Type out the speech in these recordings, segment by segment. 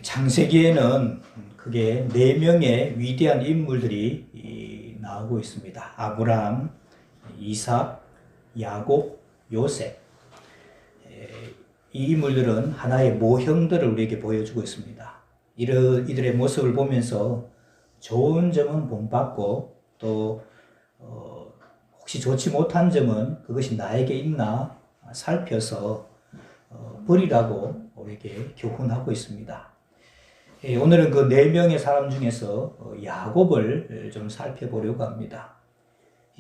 창세기에는 크게 4명의 위대한 인물들이 나오고 있습니다. 아브라함, 이삭, 야곱, 요셉. 이 인물들은 하나의 모형들을 우리에게 보여주고 있습니다. 이들의 모습을 보면서 좋은 점은 본받고 또 혹시 좋지 못한 점은 그것이 나에게 있나 살펴서 버리라고 우리에게 교훈하고 있습니다. 오늘은 그 4명의 사람 중에서 야곱을 좀 살펴보려고 합니다.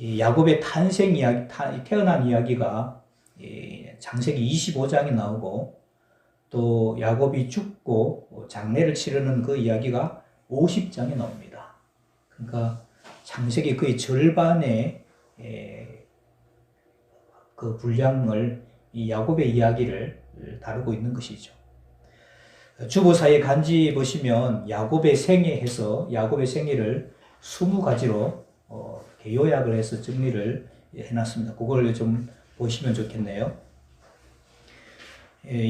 야곱의 탄생 이야기, 태어난 이야기가 창세기 25장에 나오고 또 야곱이 죽고 장례를 치르는 그 이야기가 50장에 나옵니다. 그러니까 창세기 거의 절반의 그 분량을 이 야곱의 이야기를 다루고 있는 것이죠. 주보사의 간지 보시면 야곱의 생애 해서 야곱의 생애를 20가지로 요약을 해서 정리를 해놨습니다. 그걸 좀 보시면 좋겠네요.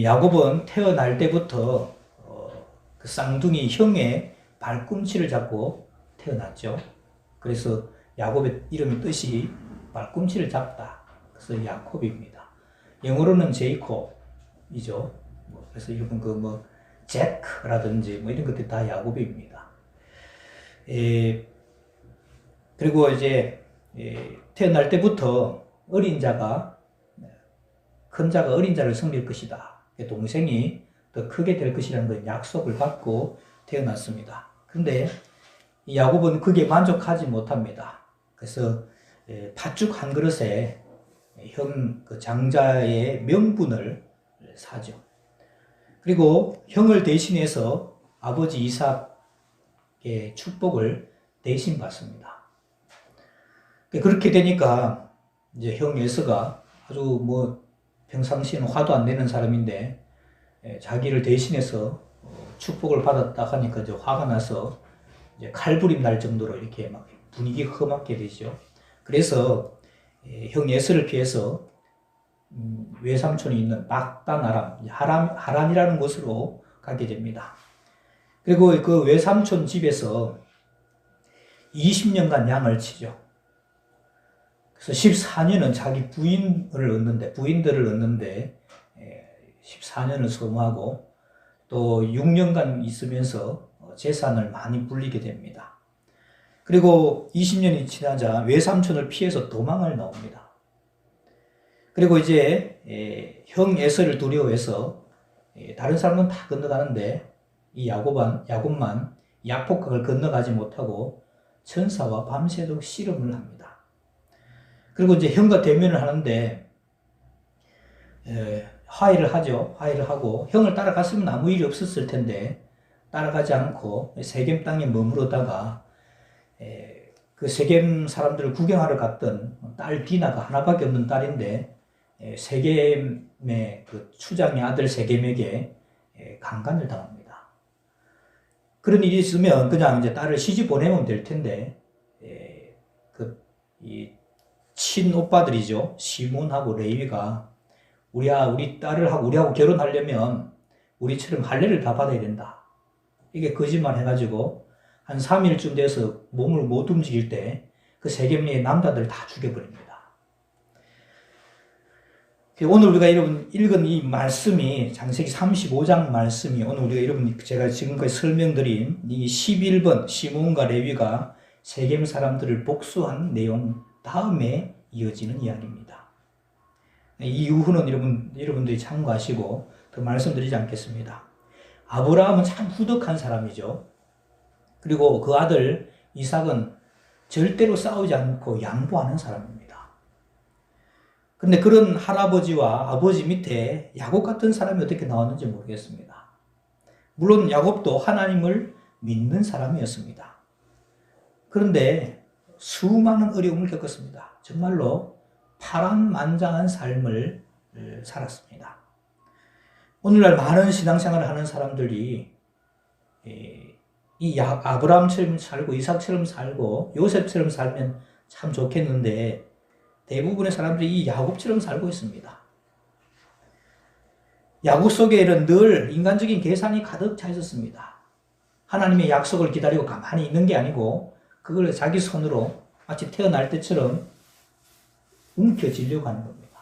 야곱은 태어날 때부터 그 쌍둥이 형의 발꿈치를 잡고 태어났죠. 그래서 야곱의 이름의 뜻이 발꿈치를 잡다. 그래서 야콥입니다. 영어로는 제이콥이죠. 그래서 여러분 제크라든지 이런 것들이 다 야곱입니다. 그리고 이제 태어날 때부터 어린 자가 큰 자가 어린 자를 섬길 것이다. 동생이 더 크게 될 것이라는 그 약속을 받고 태어났습니다. 그런데 야곱은 그게 만족하지 못합니다. 그래서 팥죽 한 그릇에 그 장자의 명분을 사죠. 그리고 형을 대신해서 아버지 이삭의 축복을 대신 받습니다. 그렇게 되니까 이제 형 에서가 아주 평상시에는 화도 안 내는 사람인데 자기를 대신해서 축복을 받았다 하니까 이제 화가 나서 이제 칼부림 날 정도로 이렇게 막 분위기가 험하게 되죠. 그래서 형 에서를 피해서 외삼촌이 있는 막단 하란이라는 곳으로 가게 됩니다. 그리고 그 외삼촌 집에서 20년간 양을 치죠. 그래서 14년은 자기 부인들을 얻는데 14년을 소모하고 또 6년간 있으면서 재산을 많이 불리게 됩니다. 그리고 20년이 지나자 외삼촌을 피해서 도망을 나옵니다. 그리고 이제 형 에서를 두려워해서 다른 사람은 다 건너가는데 이 야곱만 약폭강을 건너가지 못하고 천사와 밤새도록 씨름을 합니다. 그리고 이제 형과 대면을 하는데 화해를 하죠. 화해를 하고 형을 따라갔으면 아무 일이 없었을 텐데 따라가지 않고 세겜 땅에 머무르다가 그 세겜 사람들을 구경하러 갔던 딸 디나가 하나밖에 없는 딸인데 세겜의 그 추장의 아들 세겜에게 강간을 당합니다. 그런 일이 있으면 그냥 이제 딸을 시집 보내면 될 텐데 이 친오빠들이죠. 시몬하고 레위가 우리 딸을 우리하고 결혼하려면 우리처럼 할례를 다 받아야 된다. 이게 거짓말 해가지고 한 3일쯤 돼서 몸을 못 움직일 때 그 세겜리의 남자들 다 죽여버립니다. 오늘 우리가 읽은 이 말씀이 창세기 35장 말씀이 오늘 우리가 제가 지금까지 설명드린 이 11번 시몬과 레위가 세겜 사람들을 복수한 내용 다음에 이어지는 이야기입니다. 이 이후는 여러분들이 참고하시고 더 말씀드리지 않겠습니다. 아브라함은 참 후덕한 사람이죠. 그리고 그 아들 이삭은 절대로 싸우지 않고 양보하는 사람입니다. 그런데 그런 할아버지와 아버지 밑에 야곱 같은 사람이 어떻게 나왔는지 모르겠습니다. 물론 야곱도 하나님을 믿는 사람이었습니다. 그런데 수많은 어려움을 겪었습니다. 정말로 파란만장한 삶을 살았습니다. 오늘날 많은 신앙생활을 하는 사람들이 이 아브라함처럼 살고 이삭처럼 살고 요셉처럼 살면 참 좋겠는데 대부분의 사람들이 이 야곱처럼 살고 있습니다. 야곱 속에는 늘 인간적인 계산이 가득 차 있었습니다. 하나님의 약속을 기다리고 가만히 있는 게 아니고 그걸 자기 손으로 마치 태어날 때처럼 움켜쥐려고 하는 겁니다.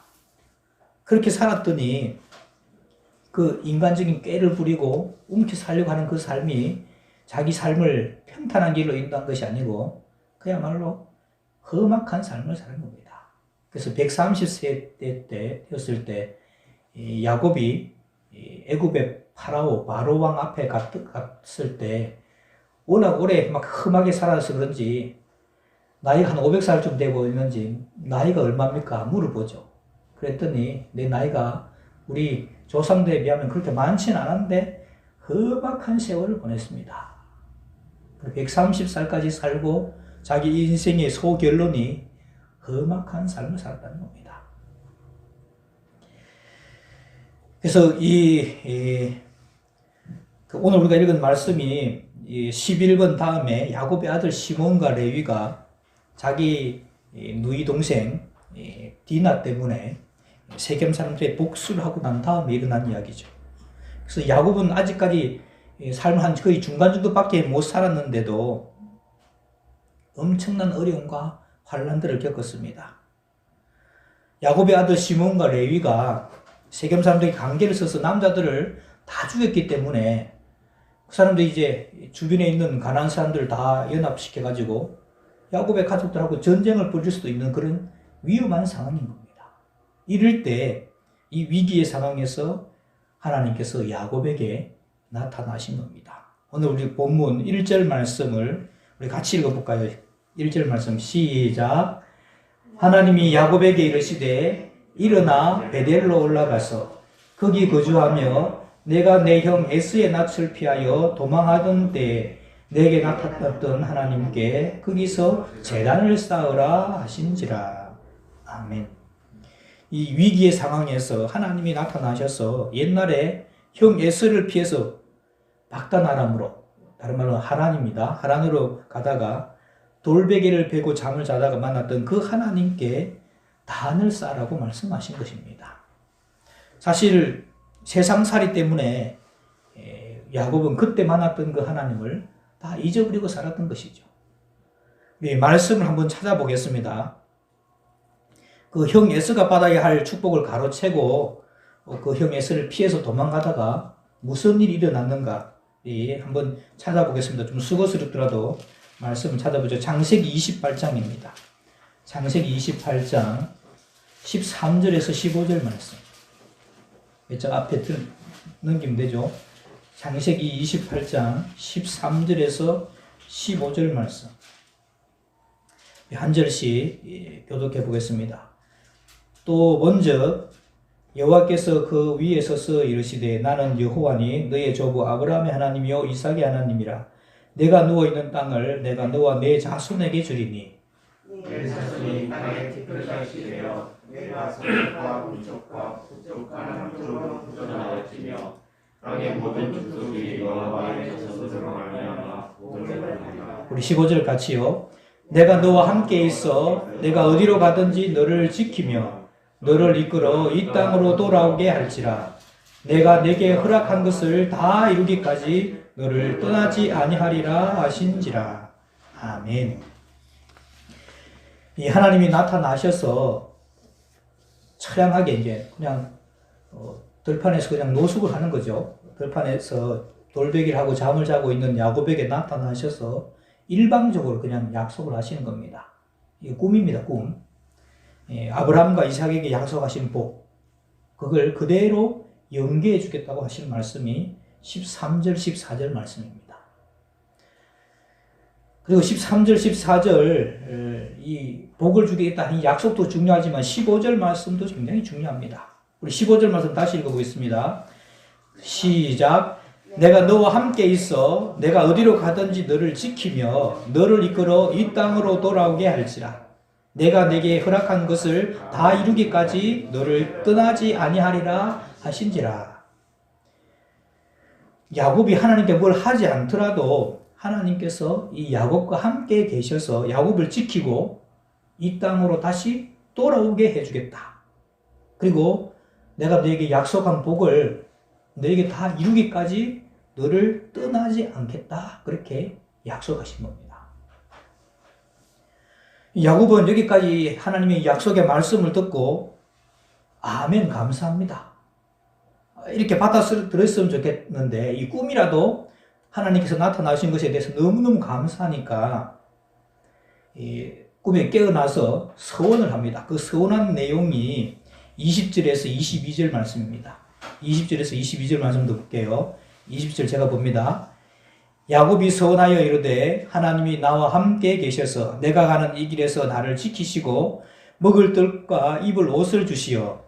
그렇게 살았더니 그 인간적인 꾀를 부리고 움켜 살려고 하는 그 삶이 자기 삶을 평탄한 길로 인도한 것이 아니고 그야말로 험악한 삶을 사는 겁니다. 그래서 130세 때 되었을 때 야곱이 애굽의 바로 왕 앞에 갔을 때 워낙 오래 막 험하게 살아서 그런지 나이가 한 500살쯤 되고 있는지 나이가 얼마입니까? 물어보죠. 그랬더니 내 나이가 우리 조상들에 비하면 그렇게 많지는 않은데 험악한 세월을 보냈습니다. 130살까지 살고 자기 인생의 소결론이 험악한 삶을 살았다는 겁니다. 그래서 오늘 우리가 읽은 말씀이 11번 다음에 야곱의 아들 시몬과 레위가 자기 누이 동생 디나 때문에 세겜 사람들의 복수를 하고 난 다음에 일어난 이야기죠. 그래서 야곱은 아직까지 삶을 한 거의 중간 정도밖에 못 살았는데도 엄청난 어려움과 환난들을 겪었습니다. 야곱의 아들 시몬과 레위가 세겜 사람들이 관계를 써서 남자들을 다 죽였기 때문에 그 사람들이 이제 주변에 있는 가난한 사람들을 다 연합시켜가지고 야곱의 가족들하고 전쟁을 벌일 수도 있는 그런 위험한 상황인 겁니다. 이럴 때 이 위기의 상황에서 하나님께서 야곱에게 나타나신 겁니다. 오늘 우리 본문 1절 말씀을 우리 같이 읽어볼까요? 1절 말씀 시작. 하나님이 야곱에게 이르시되 일어나 베델로 올라가서 거기 거주하며 내가 내 형 에스의 낯을 피하여 도망하던 때에 내게 나타났던 하나님께 거기서 제단을 쌓으라 하신지라. 아멘. 이 위기의 상황에서 하나님이 나타나셔서 옛날에 형 에스를 피해서 박단 아람으로, 다른 말로 하란입니다. 하란으로 가다가 돌베개를 베고 잠을 자다가 만났던 그 하나님께 단을 쌓으라고 말씀하신 것입니다. 사실 세상살이 때문에 야곱은 그때 만났던 그 하나님을 다 잊어버리고 살았던 것이죠. 우리 말씀을 한번 찾아보겠습니다. 그 형 에스가 받아야 할 축복을 가로채고 그 형 에스를 피해서 도망가다가 무슨 일이 일어났는가 한번 찾아보겠습니다. 좀 수고스럽더라도 말씀을 찾아보죠. 창세기 28장입니다. 창세기 28장 13절에서 15절 말씀. 저 앞에 넘기면 되죠. 창세기 28장 13절에서 15절 말씀. 한 절씩 교독해 보겠습니다. 또 먼저 여호와께서 그 위에 서서 이르시되 나는 여호와니 너의 조부 아브라함의 하나님이요 이삭의 하나님이라. 내가 누워있는 땅을 내가 너와 내 자손에게 주리니 내 자손이 땅의 티끌같이 되어 내가 서쪽과 북쪽과 북쪽과 남쪽으로 퍼져나갈지며 땅의 모든 족속이 여호와의 자손으로 말미암아 복을 받으리라. 우리 15절 같이요. 내가 너와 함께 있어 내가 어디로 가든지 너를 지키며 너를 이끌어 이 땅으로 돌아오게 할지라. 내가 내게 허락한 것을 다 이루기까지 너를 떠나지 아니하리라 하신지라. 아멘. 이 하나님이 나타나셔서 처량하게 이제 그냥 들판에서 그냥 노숙을 하는 거죠. 들판에서 돌베기를 하고 잠을 자고 있는 야곱에게 나타나셔서 일방적으로 그냥 약속을 하시는 겁니다. 이게 꿈입니다, 꿈. 아브라함과 이삭에게 약속하신 복, 그걸 그대로 연계해 주겠다고 하신 말씀이 13절, 14절 말씀입니다. 그리고 13절, 14절 이 복을 주겠다 하는 약속도 중요하지만 15절 말씀도 굉장히 중요합니다. 우리 15절 말씀 다시 읽어보겠습니다. 시작. 내가 너와 함께 있어 내가 어디로 가든지 너를 지키며 너를 이끌어 이 땅으로 돌아오게 할지라. 내가 내게 허락한 것을 다 이루기까지 너를 떠나지 아니하리라 하신지라. 야곱이 하나님께 뭘 하지 않더라도 하나님께서 이 야곱과 함께 계셔서 야곱을 지키고 이 땅으로 다시 돌아오게 해주겠다. 그리고 내가 너에게 약속한 복을 너에게 다 이루기까지 너를 떠나지 않겠다. 그렇게 약속하신 겁니다. 야곱은 여기까지 하나님의 약속의 말씀을 듣고 아멘 감사합니다. 이렇게 받아들였으면 좋겠는데 이 꿈이라도 하나님께서 나타나신 것에 대해서 너무너무 감사하니까 이 꿈에 깨어나서 서원을 합니다. 그 서원한 내용이 20절에서 22절 말씀입니다. 20절에서 22절 말씀도 볼게요. 20절 제가 봅니다. 야곱이 서원하여 이르되 하나님이 나와 함께 계셔서 내가 가는 이 길에서 나를 지키시고 먹을 떡과 입을 옷을 주시어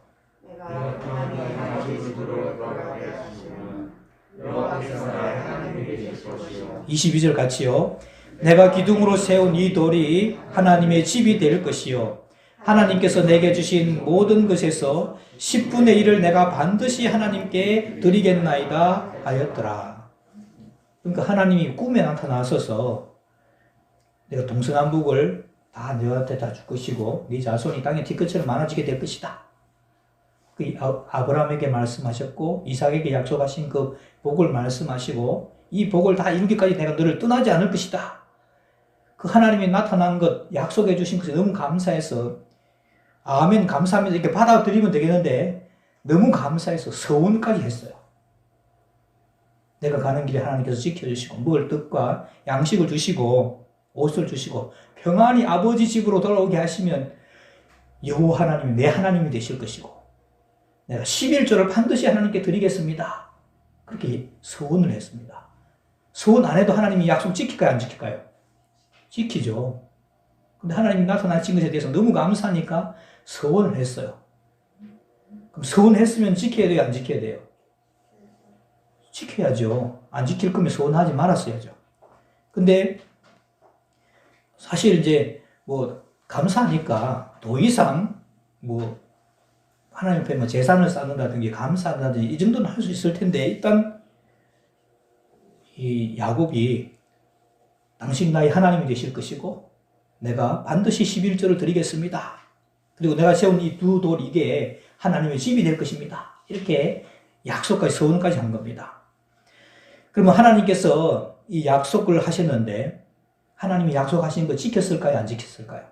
내가 하나님의 나라를 들어가게 하시면 여호와께서 나의 하나님이 되실 것이요 22절 같이요. 내가 기둥으로 세운 이 돌이 하나님의 집이 될 것이요 하나님께서 내게 주신 모든 것에서 10분의 1을 내가 반드시 하나님께 드리겠나이다 하였더라. 그러니까 하나님이 꿈에 나타나셔서 내가 동서남북을 다 너한테 다 줄 것이고 네 자손이 땅의 티끌처럼 많아지게 될 것이다. 그 아브라함에게 말씀하셨고 이삭에게 약속하신 그 복을 말씀하시고 이 복을 다 이루기까지 내가 너를 떠나지 않을 것이다. 그 하나님이 나타난 것, 약속해 주신 것에 너무 감사해서 아멘 감사합니다 이렇게 받아들이면 되겠는데 너무 감사해서 서원까지 했어요. 내가 가는 길에 하나님께서 지켜주시고 먹을 떡과 양식을 주시고 옷을 주시고 평안히 아버지 집으로 돌아오게 하시면 여호와 하나님이 내 하나님이 되실 것이고 내가 11조를 반드시 하나님께 드리겠습니다. 그렇게 서원을 했습니다. 서원 안 해도 하나님이 약속 지킬까요? 안 지킬까요? 지키죠. 근데 하나님이 나타나신 것에 대해서 너무 감사하니까 서원을 했어요. 그럼 서원했으면 지켜야 돼요? 안 지켜야 돼요? 지켜야죠. 안 지킬 거면 서원하지 말았어야죠. 근데 사실 이제 뭐 감사하니까 더 이상 뭐 하나님 앞에 뭐 제산을 쌓는다든지 감사한다든지 이 정도는 할 수 있을 텐데 일단 이 야곱이 당신 나의 하나님이 되실 것이고 내가 반드시 11조를 드리겠습니다. 그리고 내가 세운 이 두 돌 이게 하나님의 집이 될 것입니다. 이렇게 약속까지 서원까지 한 겁니다. 그러면 하나님께서 이 약속을 하셨는데 하나님이 약속하신 거 지켰을까요? 안 지켰을까요?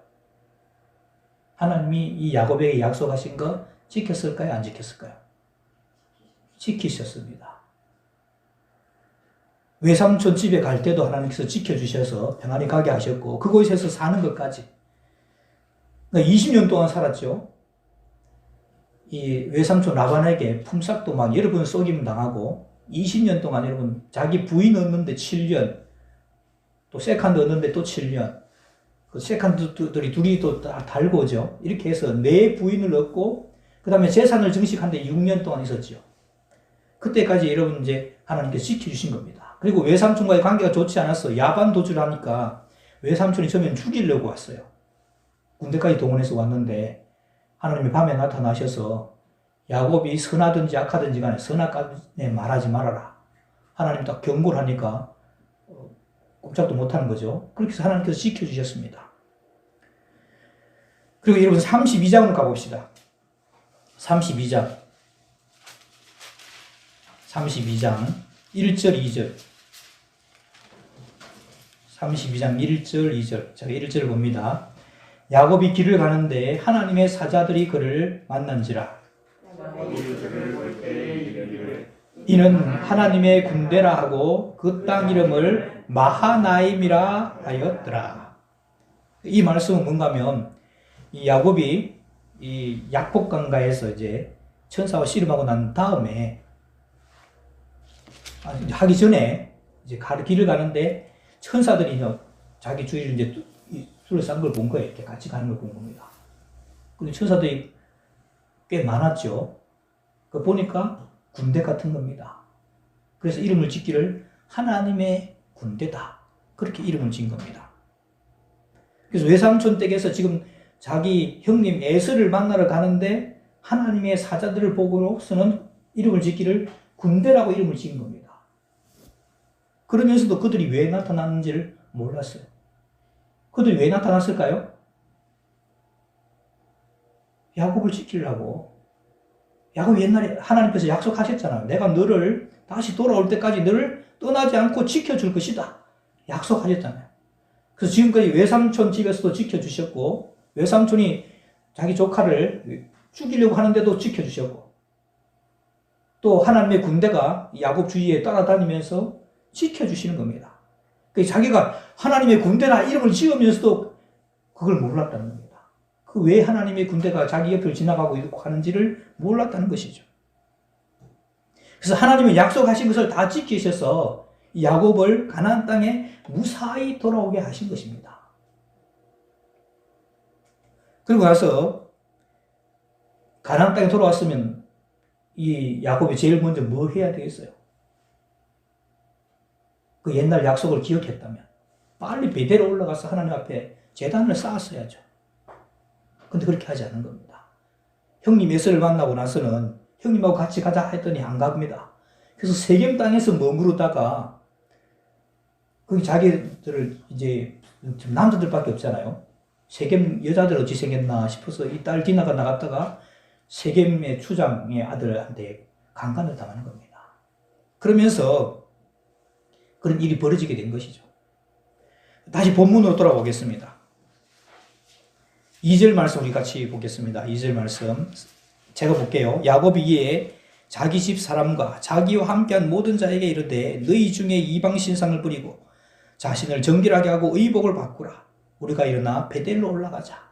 하나님이 이 야곱에게 약속하신 거 지켰을까요? 안 지켰을까요? 지키셨습니다. 외삼촌 집에 갈 때도 하나님께서 지켜주셔서 평안히 가게 하셨고 그곳에서 사는 것까지 20년 동안 살았죠. 이 외삼촌 라반에게 품삯도 막 여러 번 속임 당하고 20년 동안 여러분 자기 부인 얻는데 7년 또 세컨드 얻는데 또 7년 그 세컨드들이 둘이 또 달고죠. 이렇게 해서 4부인을 얻고 그 다음에 재산을 증식하는데 6년 동안 있었죠. 그때까지 여러분 이제 하나님께서 지켜주신 겁니다. 그리고 외삼촌과의 관계가 좋지 않았어. 야반 도주를 하니까 외삼촌이 처음엔 죽이려고 왔어요. 군대까지 동원해서 왔는데 하나님이 밤에 나타나셔서 야곱이 선하든지 악하든지 간에 선악간에 말하지 말아라. 하나님 딱 경고를 하니까 꼼짝도 못하는 거죠. 그렇게 해서 하나님께서 지켜주셨습니다. 그리고 여러분 32장으로 가봅시다. 32장 1절 2절 32장 1절 2절 제가 1절을 봅니다. 야곱이 길을 가는데 하나님의 사자들이 그를 만난지라 이는 하나님의 군대라 하고 그 땅 이름을 마하나임이라 하였더라. 이 말씀은 뭔가 하면 이 야곱이 이 약복강가에서 이제 천사와 씨름하고 난 다음에 하기 전에 이제 길을 가는데 천사들이 자기 주위를 이제 둘러싼 걸 본 거예요. 이렇게 같이 가는 걸 본 겁니다. 근데 천사들이 꽤 많았죠. 그 보니까 군대 같은 겁니다. 그래서 이름을 짓기를 하나님의 군대다. 그렇게 이름을 지은 겁니다. 그래서 외삼촌 댁에서 지금 자기 형님 에서를 만나러 가는데 하나님의 사자들을 보고서는 이름을 짓기를 군대라고 이름을 지은 겁니다. 그러면서도 그들이 왜 나타났는지를 몰랐어요. 그들이 왜 나타났을까요? 야곱을 지키려고. 야곱이 옛날에 하나님께서 약속하셨잖아요. 내가 너를 다시 돌아올 때까지 너를 떠나지 않고 지켜줄 것이다. 약속하셨잖아요. 그래서 지금까지 외삼촌 집에서도 지켜주셨고, 외삼촌이 자기 조카를 죽이려고 하는데도 지켜주셨고, 또 하나님의 군대가 야곱 주위에 따라다니면서 지켜주시는 겁니다. 그러니까 자기가 하나님의 군대라 이름을 지으면서도 그걸 몰랐다는 겁니다. 그 왜 하나님의 군대가 자기 옆을 지나가고 있고 하는지를 몰랐다는 것이죠. 그래서 하나님은 약속하신 것을 다 지키셔서 야곱을 가나안 땅에 무사히 돌아오게 하신 것입니다. 그리고 나서 가나안 땅에 돌아왔으면 이 야곱이 제일 먼저 뭐 해야 되겠어요? 그 옛날 약속을 기억했다면 빨리 베델로 올라가서 하나님 앞에 제단을 쌓았어야죠. 근데 그렇게 하지 않은 겁니다. 형님 에서를 만나고 나서는 형님하고 같이 가자 했더니 안 갑니다. 그래서 세겜 땅에서 머무르다가 거기 자기들을 이제 남자들밖에 없잖아요. 세겜 여자들 어찌 생겼나 싶어서 이 딸 디나가 나갔다가 세겜의 추장의 아들한테 강간을 당하는 겁니다. 그러면서 그런 일이 벌어지게 된 것이죠. 다시 본문으로 돌아오겠습니다. 2절 말씀 우리 같이 보겠습니다. 2절 말씀 제가 볼게요. 야곱이 이에 자기 집 사람과 자기와 함께한 모든 자에게 이르되 너희 중에 이방 신상을 버리고 자신을 정결하게 하고 의복을 바꾸라. 우리가 일어나 베델로 올라가자.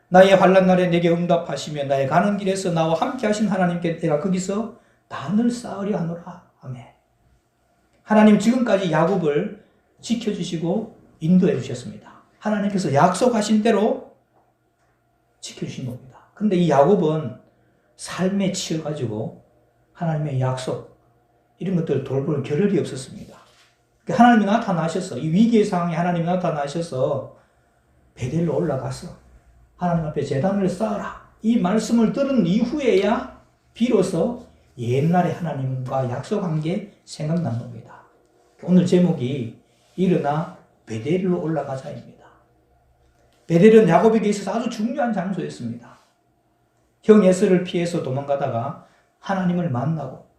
나의 환난 날에 내게 응답하시며 나의 가는 길에서 나와 함께 하신 하나님께 내가 거기서 단을 쌓으려 하노라. 아멘. 하나님 지금까지 야곱을 지켜주시고 인도해 주셨습니다. 하나님께서 약속하신 대로 지켜주신 겁니다. 근데 이 야곱은 삶에 치여가지고 하나님의 약속 이런 것들을 돌볼 겨를이 없었습니다. 하나님이 나타나셔서 이 위기의 상황에 하나님이 나타나셔서 베델로 올라가서 하나님 앞에 제단을 쌓아라. 이 말씀을 들은 이후에야 비로소 옛날에 하나님과 약속한 게 생각난 겁니다. 오늘 제목이 일어나 베델로 올라가자입니다. 베델은 야곱에게 있어서 아주 중요한 장소였습니다. 형 에서를 피해서 도망가다가 하나님을 만나고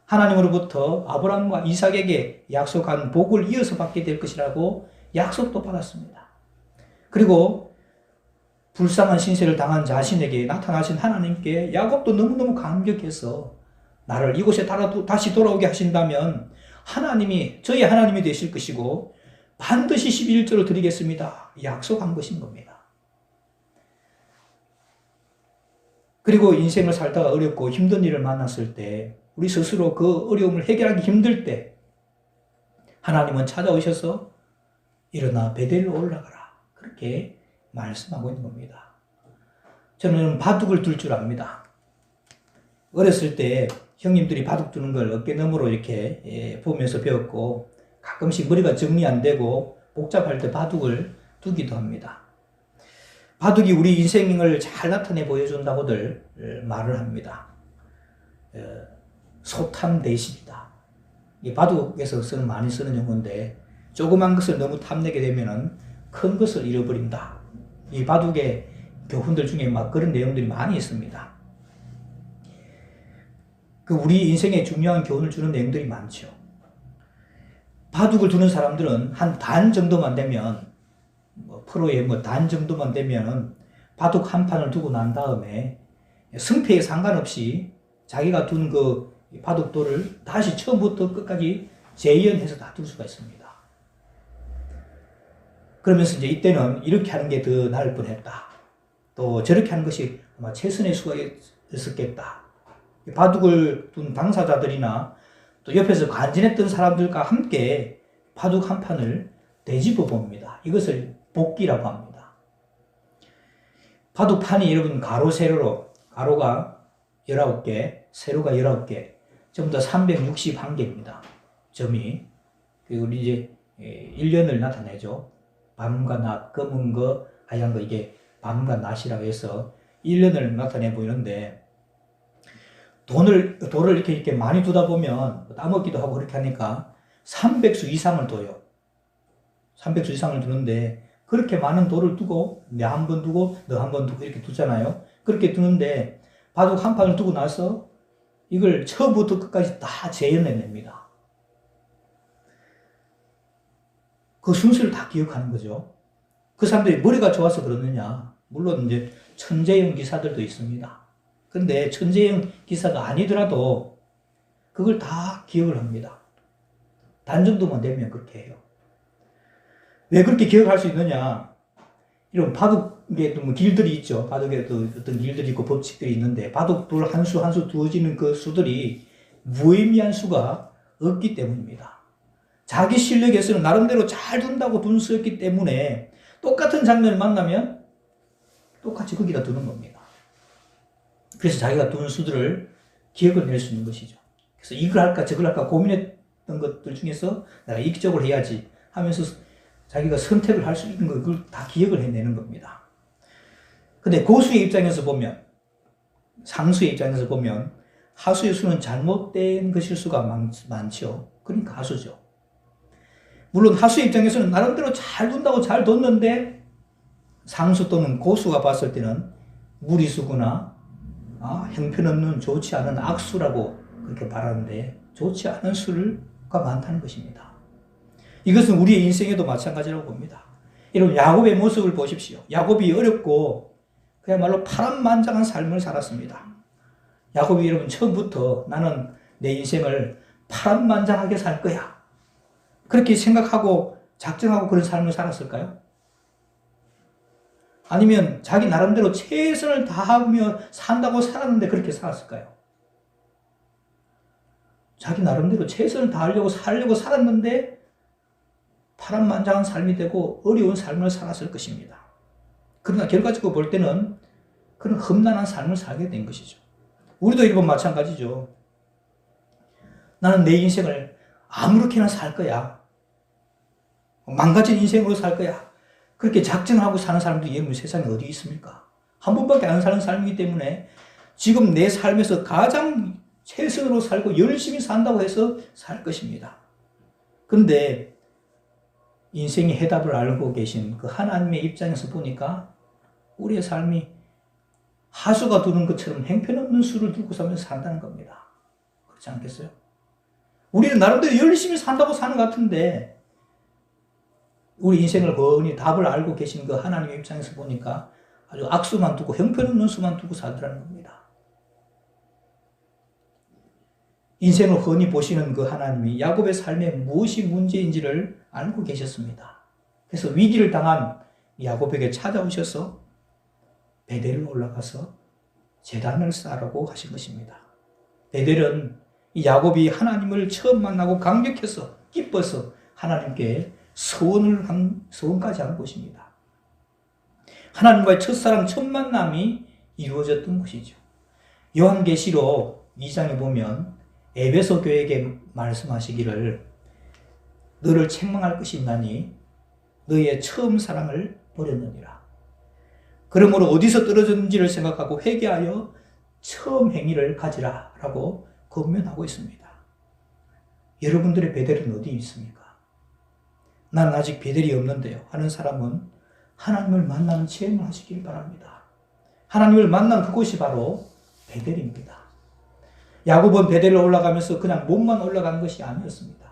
하나님으로부터 아브라함과 이삭에게 약속한 복을 이어서 받게 될 것이라고 약속도 받았습니다. 그리고 불쌍한 신세를 당한 자신에게 나타나신 하나님께 야곱도 너무너무 감격해서 나를 이곳에 다시 돌아오게 하신다면 하나님이 저희 하나님이 되실 것이고 반드시 11조를 드리겠습니다. 약속한 것인 겁니다. 그리고 인생을 살다가 어렵고 힘든 일을 만났을 때 우리 스스로 그 어려움을 해결하기 힘들 때 하나님은 찾아오셔서 일어나 베델로 올라가라. 그렇게 말씀하고 있는 겁니다. 저는 바둑을 둘 줄 압니다. 어렸을 때 형님들이 바둑 두는 걸 어깨너머로 이렇게 보면서 배웠고 가끔씩 머리가 정리 안 되고 복잡할 때 바둑을 두기도 합니다. 바둑이 우리 인생을 잘 나타내 보여준다고들 말을 합니다. 소탐대실이다. 이 바둑에서 많이 쓰는 용어인데 조그만 것을 너무 탐내게 되면 큰 것을 잃어버린다. 이 바둑의 교훈들 중에 막 그런 내용들이 많이 있습니다. 그 우리 인생에 중요한 교훈을 주는 내용들이 많죠. 바둑을 두는 사람들은 한 단 정도만 되면 프로의 단 정도만 되면 바둑 한 판을 두고 난 다음에 승패에 상관없이 자기가 둔 그 바둑돌을 다시 처음부터 끝까지 재연해서 다 둘 수가 있습니다. 그러면서 이제 이때는 이렇게 하는 게 더 나을 뻔했다. 또 저렇게 하는 것이 아마 최선의 수가 있었겠다. 바둑을 둔 당사자들이나 또 옆에서 관전했던 사람들과 함께 바둑 한 판을 되짚어 봅니다. 이것을 복기라고 합니다. 바둑판이 여러분 가로 세로로 가로가 19개, 세로가 19개, 전부 다 361개입니다. 점이. 그리고 우리 이제 1년을 나타내죠. 밤과 낮, 검은 거, 하얀 거, 이게 밤과 낮이라고 해서 1년을 나타내 보이는데 돌을 이렇게 많이 두다 보면 따먹기도 하고 그렇게 하니까 300수 이상을 둬요. 300수 이상을 두는데 그렇게 많은 돌을 두고 내 한 번 두고 너 한 번 두고 이렇게 두잖아요. 그렇게 두는데 바둑 한 판을 두고 나서 이걸 처음부터 끝까지 다 재현해냅니다. 그 순서를 다 기억하는 거죠. 그 사람들이 머리가 좋아서 그러느냐? 물론 이제 천재형 기사들도 있습니다. 근데 천재형 기사가 아니더라도 그걸 다 기억을 합니다. 단 정도만 되면 그렇게 해요. 왜 그렇게 기억할 수 있느냐? 이런 바둑에 또 뭐 길들이 있죠. 바둑에 또 어떤 길들이 있고 법칙들이 있는데 바둑돌 한 수 한 수 두어지는 그 수들이 무의미한 수가 없기 때문입니다. 자기 실력에서는 나름대로 잘 둔다고 둔 수였기 때문에 똑같은 장면을 만나면 똑같이 거기다 두는 겁니다. 그래서 자기가 둔 수들을 기억을 낼 수 있는 것이죠. 그래서 이걸 할까 저걸 할까 고민했던 것들 중에서 내가 이기적으로 해야지 하면서 자기가 선택을 할 수 있는 걸 그걸 다 기억을 해내는 겁니다. 근데 고수의 입장에서 보면, 상수의 입장에서 보면 하수의 수는 잘못된 것일 수가 많죠. 그러니까 하수죠. 물론 하수의 입장에서는 나름대로 잘 둔다고 잘 뒀는데 상수 또는 고수가 봤을 때는 무리수구나 형편없는 좋지 않은 악수라고 그렇게 말하는데 좋지 않은 수가 많다는 것입니다. 이것은 우리의 인생에도 마찬가지라고 봅니다. 여러분 야곱의 모습을 보십시오. 야곱이 어렵고 그야말로 파란만장한 삶을 살았습니다. 야곱이 여러분 처음부터 나는 내 인생을 파란만장하게 살 거야 그렇게 생각하고 작정하고 그런 삶을 살았을까요? 아니면 자기 나름대로 최선을 다하며 산다고 살았는데 그렇게 살았을까요? 자기 나름대로 최선을 다하려고 살려고 살았는데 파란만장한 삶이 되고 어려운 삶을 살았을 것입니다. 그러나 결과적으로 볼 때는 그런 험난한 삶을 살게 된 것이죠. 우리도 이건 마찬가지죠. 나는 내 인생을 아무렇게나 살 거야. 망가진 인생으로 살 거야. 그렇게 작정하고 사는 사람들이 여러분 세상에 어디 있습니까? 한 번밖에 안 사는 삶이기 때문에 지금 내 삶에서 가장 최선으로 살고 열심히 산다고 해서 살 것입니다. 그런데 인생의 해답을 알고 계신 그 하나님의 입장에서 보니까 우리의 삶이 하수가 두는 것처럼 형편없는 수를 들고 살면서 산다는 겁니다. 그렇지 않겠어요? 우리는 나름대로 열심히 산다고 사는 것 같은데 우리 인생을 훤히 답을 알고 계신 그 하나님의 입장에서 보니까 아주 악수만 두고 형편없는 수만 두고 살더라는 겁니다. 인생을 훤히 보시는 그 하나님이 야곱의 삶에 무엇이 문제인지를 알고 계셨습니다. 그래서 위기를 당한 야곱에게 찾아오셔서 베델로 올라가서 제단을 쌓으라고 하신 것입니다. 베델은 이 야곱이 하나님을 처음 만나고 감격해서 기뻐서 하나님께 소원까지 한 곳입니다. 하나님과의 첫사랑 첫 만남이 이루어졌던 곳이죠. 요한계시록 2장에 보면 에베소 교회에게 말씀하시기를 너를 책망할 것이 있나니 너의 처음 사랑을 버렸느니라. 그러므로 어디서 떨어졌는지를 생각하고 회개하여 처음 행위를 가지라 라고 권면하고 있습니다. 여러분들의 베델은 어디 있습니까? 나는 아직 베델이 없는데요 하는 사람은 하나님을 만나는 체험을 하시길 바랍니다. 하나님을 만난 그곳이 바로 베델입니다. 야곱은 베델로 올라가면서 그냥 몸만 올라간 것이 아니었습니다.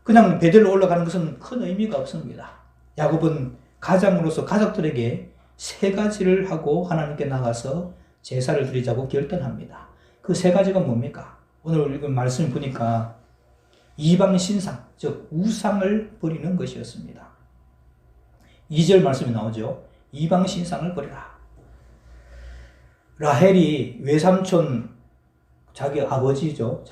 그냥 베델로 올라가는 것은 큰 의미가 없습니다. 야곱은 가장으로서 가족들에게 3가지를 하고 하나님께 나가서 제사를 드리자고 결단합니다. 그 3가지가 뭡니까? 오늘 읽은 말씀을 보니까 이방 신상, 즉 우상을 버리는 것이었습니다. 2절 말씀이 나오죠. 이방 신상을 버리라. 라헬이 외삼촌, 자기 아버지죠.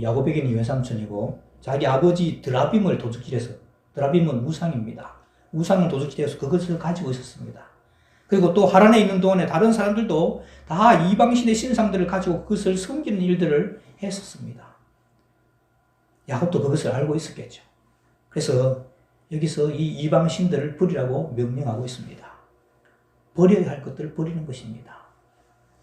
야곱에게는 외삼촌이고 자기 아버지 드라빔을 도둑질해서, 드라빔은 우상입니다. 우상을 도둑질해서 그것을 가지고 있었습니다. 그리고 또 하란에 있는 동안에 다른 사람들도 다 이방신의 신상들을 가지고 그것을 섬기는 일들을 했었습니다. 야곱도 그것을 알고 있었겠죠. 그래서 여기서 이 이방신들을 버리라고 명령하고 있습니다. 버려야 할 것들을 버리는 것입니다.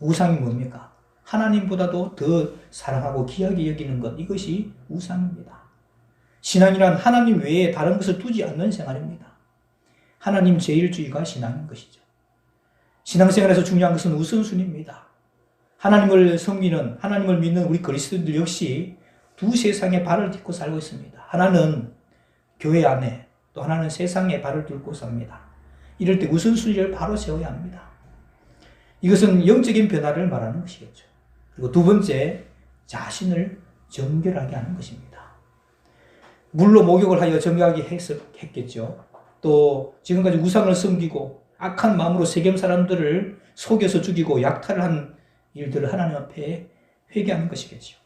우상이 뭡니까? 하나님보다도 더 사랑하고 귀하게 여기는 것, 이것이 우상입니다. 신앙이란 하나님 외에 다른 것을 두지 않는 생활입니다. 하나님 제일주의가 신앙인 것이죠. 신앙생활에서 중요한 것은 우선순위입니다. 하나님을 섬기는, 하나님을 믿는 우리 그리스도인들 역시 두 세상에 발을 딛고 살고 있습니다. 하나는 교회 안에, 또 하나는 세상에 발을 딛고 삽니다. 이럴 때 우선순위를 바로 세워야 합니다. 이것은 영적인 변화를 말하는 것이겠죠. 그리고 두 번째, 자신을 정결하게 하는 것입니다. 물로 목욕을 하여 정결하게 했겠죠. 또 지금까지 우상을 섬기고 악한 마음으로 세겜 사람들을 속여서 죽이고 약탈을 한 일들을 하나님 앞에 회개하는 것이겠죠.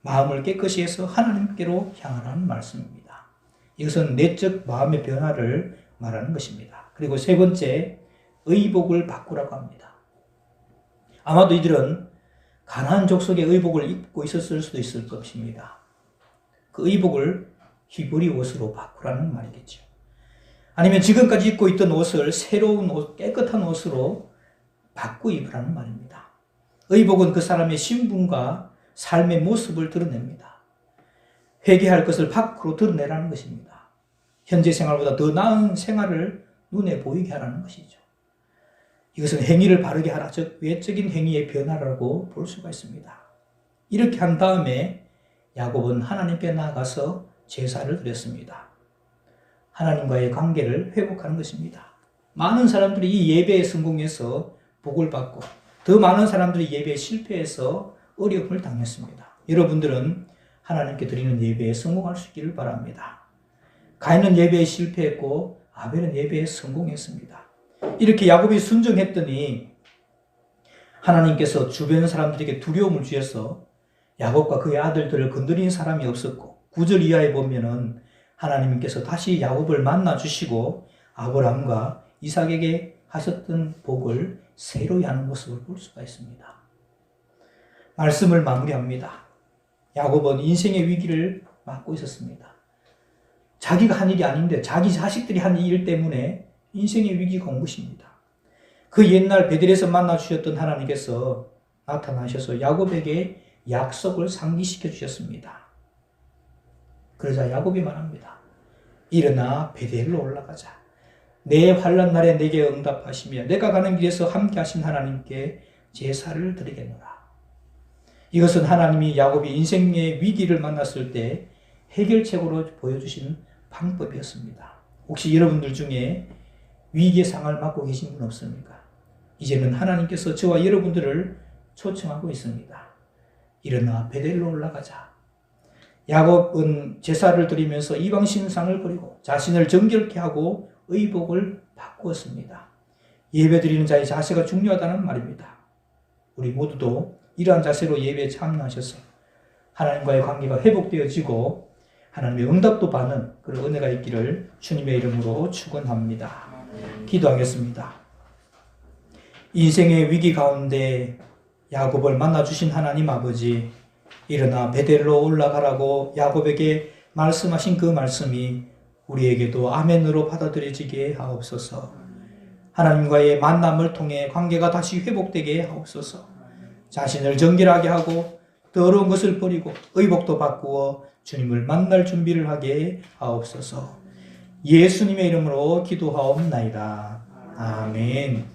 마음을 깨끗이 해서 하나님께로 향하라는 말씀입니다. 이것은 내적 마음의 변화를 말하는 것입니다. 그리고 세 번째, 의복을 바꾸라고 합니다. 아마도 이들은 가나안 족속의 의복을 입고 있었을 수도 있을 것입니다. 그 의복을 히브리 옷으로 바꾸라는 말이겠죠. 아니면 지금까지 입고 있던 옷을 새로운 옷, 깨끗한 옷으로 바꾸 입으라는 말입니다. 의복은 그 사람의 신분과 삶의 모습을 드러냅니다. 회개할 것을 밖으로 드러내라는 것입니다. 현재 생활보다 더 나은 생활을 눈에 보이게 하라는 것이죠. 이것은 행위를 바르게 하라, 즉 외적인 행위의 변화라고 볼 수가 있습니다. 이렇게 한 다음에 야곱은 하나님께 나아가서 제사를 드렸습니다. 하나님과의 관계를 회복하는 것입니다. 많은 사람들이 이 예배에 성공해서 복을 받고 더 많은 사람들이 예배에 실패해서 어려움을 당했습니다. 여러분들은 하나님께 드리는 예배에 성공할 수 있기를 바랍니다. 가인은 예배에 실패했고 아벨은 예배에 성공했습니다. 이렇게 야곱이 순종했더니 하나님께서 주변 사람들에게 두려움을 주셔서 야곱과 그의 아들들을 건드린 사람이 없었고 9절 이하에 보면은 하나님께서 다시 야곱을 만나 주시고 아브라함과 이삭에게 하셨던 복을 새로이 하는 모습을 볼 수가 있습니다. 말씀을 마무리합니다. 야곱은 인생의 위기를 맞고 있었습니다. 자기가 한 일이 아닌데 자기 자식들이 한 일 때문에 인생의 위기가 온 것입니다. 그 옛날 베델에서 만나 주셨던 하나님께서 나타나셔서 야곱에게 약속을 상기시켜 주셨습니다. 그러자 야곱이 말합니다. 일어나 베델로 올라가자. 내 환난 날에 내게 응답하시며 내가 가는 길에서 함께 하신 하나님께 제사를 드리겠노라. 이것은 하나님이 야곱이 인생의 위기를 만났을 때 해결책으로 보여주신 방법이었습니다. 혹시 여러분들 중에 위기의 상황을 맞고 계신 분 없습니까? 이제는 하나님께서 저와 여러분들을 초청하고 있습니다. 일어나 베델로 올라가자. 야곱은 제사를 드리면서 이방 신상을 버리고 자신을 정결케 하고 의복을 바꾸었습니다. 예배드리는 자의 자세가 중요하다는 말입니다. 우리 모두도 이러한 자세로 예배에 참여하셔서 하나님과의 관계가 회복되어지고 하나님의 응답도 받는 그런 은혜가 있기를 주님의 이름으로 축원합니다. 기도하겠습니다. 인생의 위기 가운데 야곱을 만나주신 하나님 아버지, 일어나 베델로 올라가라고 야곱에게 말씀하신 그 말씀이 우리에게도 아멘으로 받아들여지게 하옵소서. 하나님과의 만남을 통해 관계가 다시 회복되게 하옵소서. 자신을 정결하게 하고 더러운 것을 버리고 의복도 바꾸어 주님을 만날 준비를 하게 하옵소서. 예수님의 이름으로 기도하옵나이다. 아멘.